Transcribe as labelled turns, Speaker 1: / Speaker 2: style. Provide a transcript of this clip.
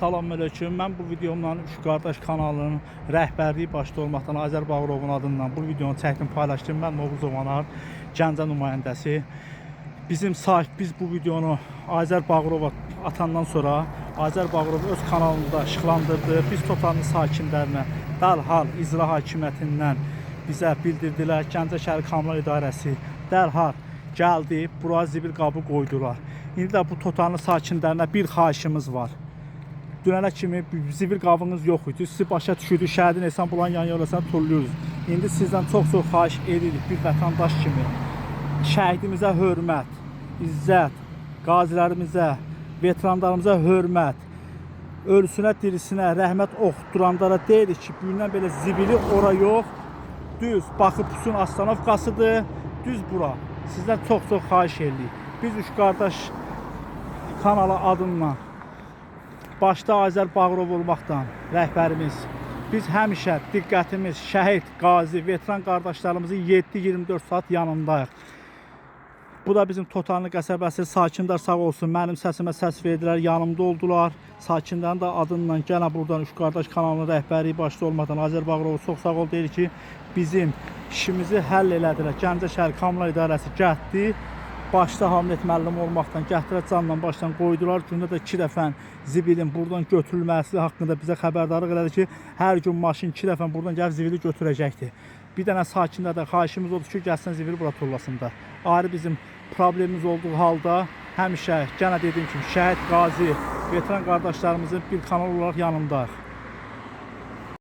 Speaker 1: Salamünaleyküm. Mən bu videomla Üç Qardaş kanalının rəhbərliyi başda olmaqdan Azər Bağırovun adından bu videonu çəkdim, paylaşdım. Mən Novruzov Anar, Gəncə nümayəndəsi. Biz bu videonu Azər Bağırova atandan sonra Azər Bağırov öz kanalında işıqlandırdı. Biz Totanın sakinlərinə dərhal icra hakimiyyətindən bizə bildirdilər. Gəncə şəhər Kommunal İdarəsi dərhal gəldi, bura zibil qabı qoydular. İndi də bu Totanın sakinlərinə bir xahişimiz var. Dünənə kimi zibil qabınız yox idi. Sizi başa düşürdük, şəhidin Ehsan Bulan yan yollasını turluyoruz. İndi sizdən çox xahiş edirik bir vətəndaş kimi. Şəhidimizə hörmət, izzət, qazilərimizə, veteranlarımıza hörmət, ölüsünə, dirisinə rəhmət oxuduranlara deyirik ki, bugündən belə zibili ora yox, düz Bakı Pusun Astanovkasıdır, düz bura. Sizdən çox xahiş edirik. Biz Üç Qardaş kanalı adından başda Azər Bağırov olmaqdan rəhbərimiz, biz həmişə diqqətimiz şəhid, qazi, veteran qardaşlarımızın 7-24 saat yanındayıq. Bu da bizim Totanlı qəsəbəsi, sakinlər sağ olsun, mənim səsimə səs verdilər, yanımda oldular. Sakinlərin də adından gənə buradan Üç Qardaş kanalının rəhbəri başda olmaqdan Azər Bağırov çox sağ ol deyir ki, bizim işimizi həll elədilər. Gəncə şəhər Kommunal İdarəsi gətdi. Başda Hamlet müəllim olmaqdan gətirə canla başdan qoydular. Gündə də 2 dəfə zibilin buradan götürülməsi haqqında bizə xəbərdarlıq elədi ki, hər gün maşın 2 dəfə buradan gəlib zibili götürəcəkdir. Bir dənə sakinlərdən xahişimiz odur ki, gəlsin zibili bura turlasında. Ayrı bizim problemimiz olduğu halda həmişə, gənə dediyim kimi, şəhid, qazi, veteran qardaşlarımızın bir kanal olaraq yanındayıq.